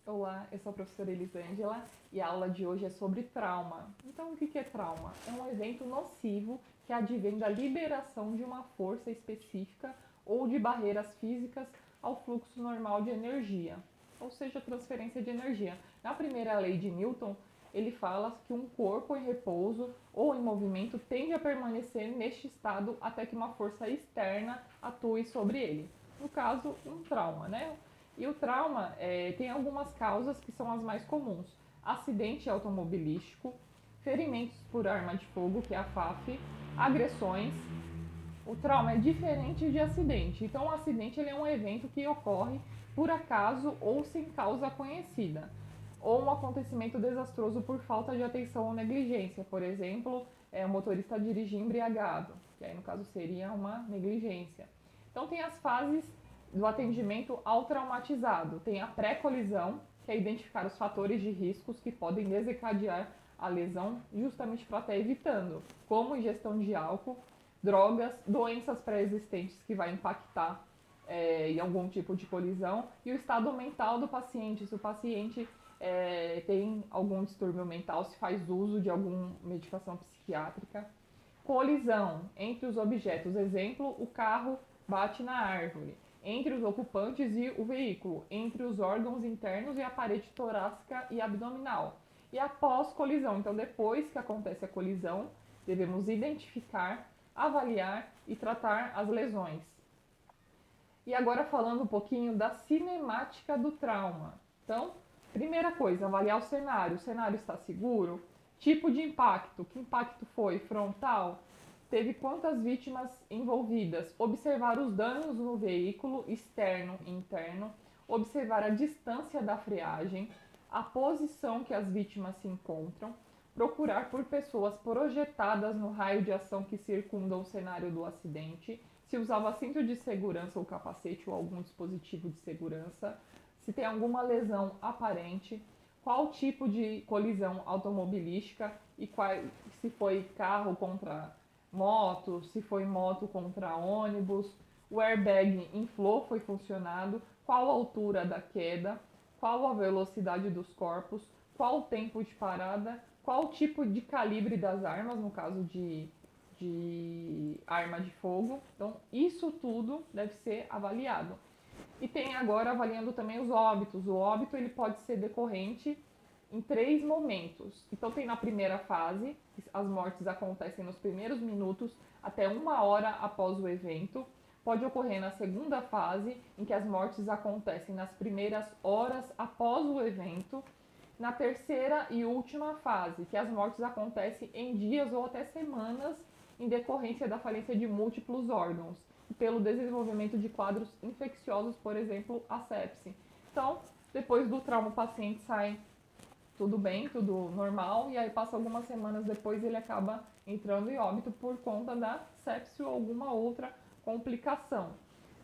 Olá, eu sou a professora Elisângela e a aula de hoje é sobre trauma. Então, o que é trauma? É um evento nocivo que advém da liberação de uma força específica ou de barreiras físicas ao fluxo normal de energia, ou seja, transferência de energia. Na primeira lei de Newton, ele fala que um corpo em repouso ou em movimento tende a permanecer neste estado até que uma força externa atue sobre ele. No caso, um trauma, né? E o trauma tem algumas causas que são as mais comuns: acidente automobilístico, ferimentos por arma de fogo, que é a FAF, agressões. O trauma é diferente de acidente. Então, o acidente ele é um evento que ocorre por acaso ou sem causa conhecida, ou um acontecimento desastroso por falta de atenção ou negligência. Por exemplo, o motorista dirigir embriagado, que aí no caso seria uma negligência. Então, tem as fases do atendimento ao traumatizado. Tem a pré-colisão, que é identificar os fatores de riscos que podem desencadear a lesão, justamente para estar evitando, como ingestão de álcool, drogas, doenças pré-existentes que vai impactar em algum tipo de colisão, e o estado mental do paciente, se o paciente tem algum distúrbio mental, se faz uso de alguma medicação psiquiátrica. Colisão entre os objetos, exemplo, o carro bate na árvore, entre os ocupantes e o veículo, entre os órgãos internos e a parede torácica e abdominal. E após colisão, então depois que acontece a colisão, devemos identificar, avaliar e tratar as lesões. E agora falando um pouquinho da cinemática do trauma. Então, primeira coisa, avaliar o cenário. O cenário está seguro? Tipo de impacto. Que impacto foi? Frontal? Teve quantas vítimas envolvidas? Observar os danos no veículo externo e interno. Observar a distância da freagem. A posição que as vítimas se encontram. Procurar por pessoas projetadas no raio de ação que circunda o cenário do acidente, se usava cinto de segurança ou capacete ou algum dispositivo de segurança, se tem alguma lesão aparente, qual tipo de colisão automobilística e se foi carro contra moto, se foi moto contra ônibus, o airbag inflou, foi funcionado, qual a altura da queda, qual a velocidade dos corpos, qual o tempo de parada, qual o tipo de calibre das armas, no caso de arma de fogo. Então, isso tudo deve ser avaliado. E tem agora avaliando também os óbitos. O óbito ele pode ser decorrente em 3 momentos. Então, tem na primeira fase, as mortes acontecem nos primeiros minutos até 1 hora após o evento. Pode ocorrer na segunda fase, em que as mortes acontecem nas primeiras horas após o evento. Na terceira e última fase, que as mortes acontecem em dias ou até semanas em decorrência da falência de múltiplos órgãos e pelo desenvolvimento de quadros infecciosos, por exemplo, a sepse. Então, depois do trauma, o paciente sai tudo bem, tudo normal, e aí passa algumas semanas depois ele acaba entrando em óbito por conta da sepse ou alguma outra complicação.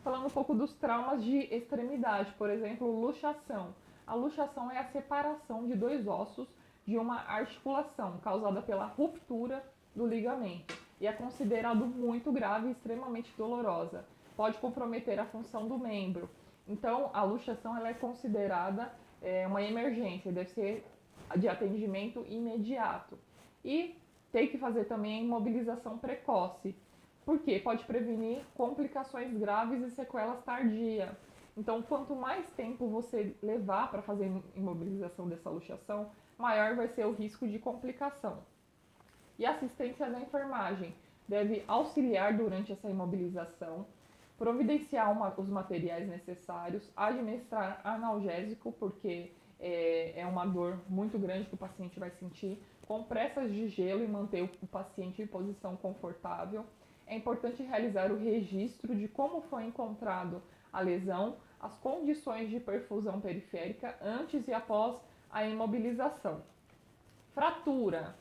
Falando um pouco dos traumas de extremidade, por exemplo, luxação. A luxação é a separação de dois ossos de uma articulação causada pela ruptura do ligamento e é considerado muito grave e extremamente dolorosa. Pode comprometer a função do membro. Então, a luxação ela é considerada uma emergência, deve ser de atendimento imediato. E tem que fazer também a imobilização precoce, porque pode prevenir complicações graves e sequelas tardias. Então, quanto mais tempo você levar para fazer a imobilização dessa luxação, maior vai ser o risco de complicação. E a assistência da enfermagem deve auxiliar durante essa imobilização, providenciar os materiais necessários, administrar analgésico, porque é uma dor muito grande que o paciente vai sentir, compressas de gelo e manter o paciente em posição confortável. É importante realizar o registro de como foi encontrado a lesão, as condições de perfusão periférica antes e após a imobilização. Fratura.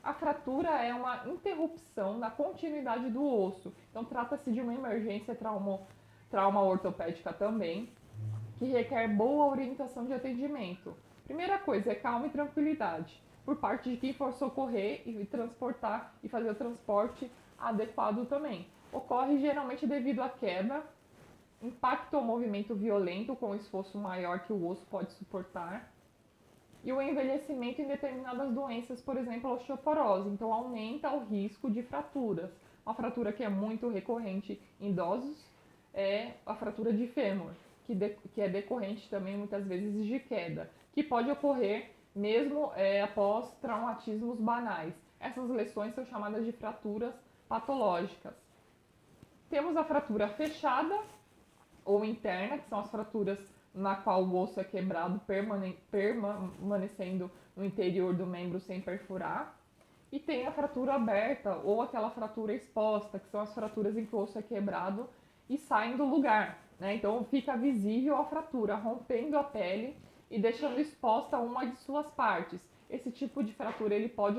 A fratura é uma interrupção na continuidade do osso. Então, trata-se de uma emergência trauma ortopédica também, que requer boa orientação de atendimento. Primeira coisa é calma e tranquilidade por parte de quem for socorrer e transportar e fazer o transporte adequado também. Ocorre geralmente devido à queda impacto ou movimento violento com esforço maior que o osso pode suportar, e o envelhecimento em determinadas doenças, por exemplo, a osteoporose. Então, aumenta o risco de fraturas. Uma fratura que é muito recorrente em idosos é a fratura de fêmur, que é decorrente também muitas vezes de queda, que pode ocorrer mesmo após traumatismos banais. Essas lesões são chamadas de fraturas patológicas. Temos a fratura fechada ou interna, que são as fraturas na qual o osso é quebrado permanecendo no interior do membro sem perfurar. E tem a fratura aberta ou aquela fratura exposta, que são as fraturas em que o osso é quebrado e saem do lugar, né? Então fica visível a fratura, rompendo a pele e deixando exposta uma de suas partes. Esse tipo de fratura ele pode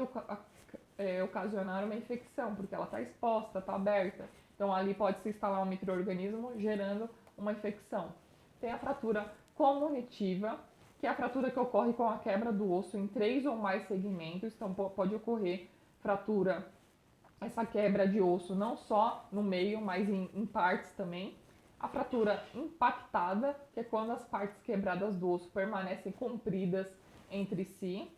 ocasionar uma infecção, porque ela está exposta, está aberta. Então ali pode se instalar um micro-organismo gerando uma infecção. Tem a fratura comunitiva, que é a fratura que ocorre com a quebra do osso em 3 ou mais segmentos. Então pode ocorrer fratura, essa quebra de osso não só no meio, mas em partes também. A fratura impactada, que é quando as partes quebradas do osso permanecem compridas entre si.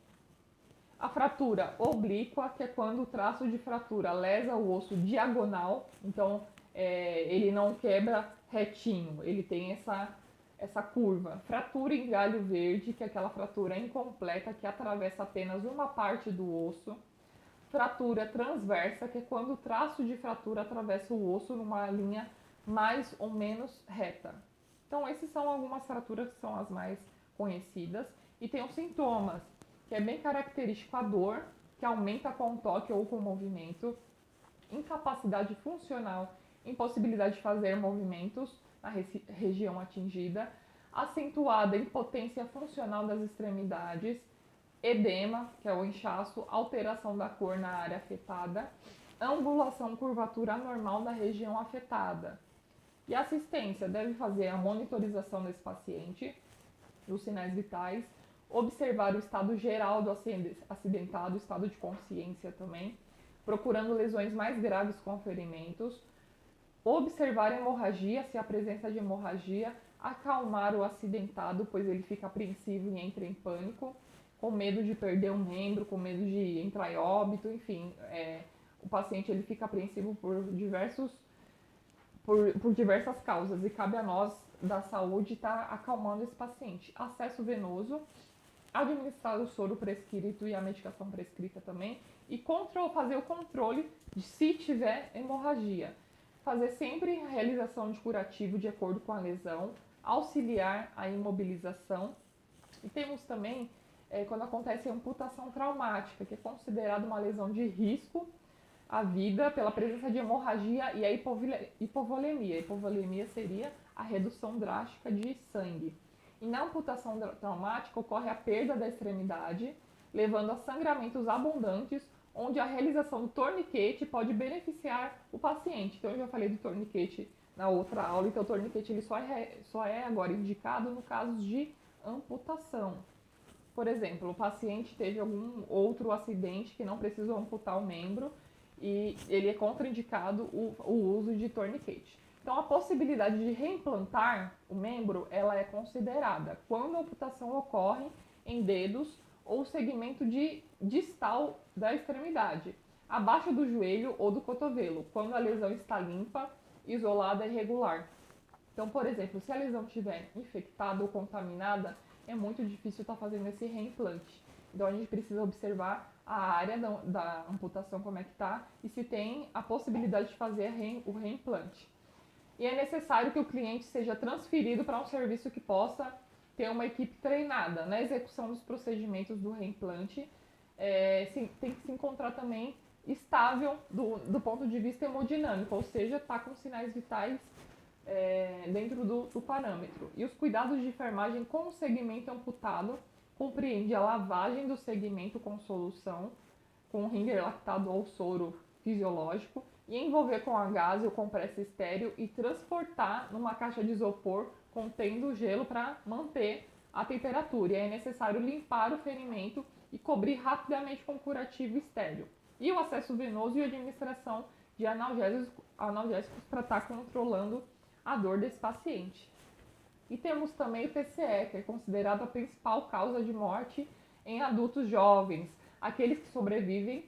A fratura oblíqua, que é quando o traço de fratura lesa o osso diagonal, então ele não quebra retinho, ele tem essa curva. Fratura em galho verde, que é aquela fratura incompleta que atravessa apenas uma parte do osso. Fratura transversa, que é quando o traço de fratura atravessa o osso numa linha mais ou menos reta. Então, essas são algumas fraturas que são as mais conhecidas. E tem os sintomas, que é bem característico a dor, que aumenta com o toque ou com o movimento, incapacidade funcional, impossibilidade de fazer movimentos na região atingida, acentuada impotência funcional das extremidades, edema, que é o inchaço, alteração da cor na área afetada, angulação, curvatura anormal da região afetada. E a assistência deve fazer a monitorização desse paciente, dos sinais vitais, observar o estado geral do acidentado, o estado de consciência também, procurando lesões mais graves com ferimentos, observar a hemorragia, se há presença de hemorragia, acalmar o acidentado, pois ele fica apreensivo e entra em pânico, com medo de perder um membro, com medo de entrar em óbito, enfim, o paciente ele fica apreensivo por diversas causas e cabe a nós da saúde estar acalmando esse paciente. Acesso venoso, administrar o soro prescrito e a medicação prescrita também e fazer o controle de se tiver hemorragia. Fazer sempre a realização de curativo de acordo com a lesão, auxiliar a imobilização. E temos também quando acontece a amputação traumática, que é considerada uma lesão de risco à vida pela presença de hemorragia e a hipovolemia. A hipovolemia seria a redução drástica de sangue. E na amputação traumática ocorre a perda da extremidade, levando a sangramentos abundantes, onde a realização do torniquete pode beneficiar o paciente. Então eu já falei do torniquete na outra aula, então o torniquete ele só é agora indicado no caso de amputação. Por exemplo, o paciente teve algum outro acidente que não precisou amputar o membro e ele é contraindicado o uso de torniquete. Então, a possibilidade de reimplantar o membro, ela é considerada quando a amputação ocorre em dedos ou segmento distal da extremidade, abaixo do joelho ou do cotovelo, quando a lesão está limpa, isolada e regular. Então, por exemplo, se a lesão estiver infectada ou contaminada, é muito difícil estar fazendo esse reimplante. Então, a gente precisa observar a área da amputação, como é que está, e se tem a possibilidade de fazer o reimplante. E é necessário que o cliente seja transferido para um serviço que possa ter uma equipe treinada na execução dos procedimentos do reimplante. Tem que se encontrar também estável do ponto de vista hemodinâmico, ou seja, está com sinais vitais dentro do parâmetro. E os cuidados de enfermagem com o segmento amputado compreende a lavagem do segmento com solução, com ringer lactado ou soro fisiológico, e envolver com a gaze ou compressa estéreo e transportar numa caixa de isopor contendo gelo para manter a temperatura. E é necessário limpar o ferimento e cobrir rapidamente com curativo estéreo. E o acesso venoso e a administração de analgésicos para estar controlando a dor desse paciente. E temos também o TCE, que é considerado a principal causa de morte em adultos jovens. Aqueles que sobrevivem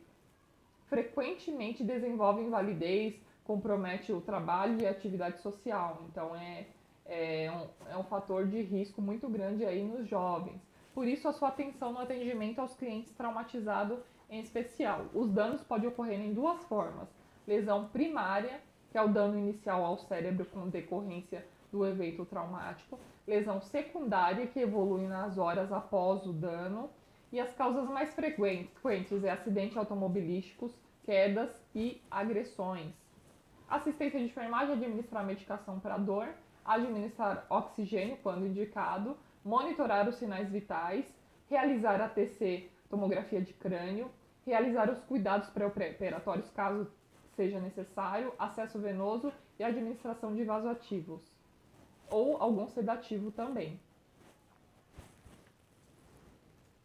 frequentemente desenvolvem invalidez, compromete o trabalho e a atividade social. Então é um fator de risco muito grande aí nos jovens. Por isso a sua atenção no atendimento aos clientes traumatizados em especial. Os danos podem ocorrer em duas formas. Lesão primária, que é o dano inicial ao cérebro com decorrência do evento traumático. Lesão secundária, que evolui nas horas após o dano. E as causas mais frequentes é acidentes automobilísticos, quedas e agressões. Assistência de enfermagem, administrar medicação para dor, administrar oxigênio quando indicado, monitorar os sinais vitais, realizar ATC, tomografia de crânio, realizar os cuidados pré-operatórios caso seja necessário, acesso venoso e administração de vasoativos ou algum sedativo também.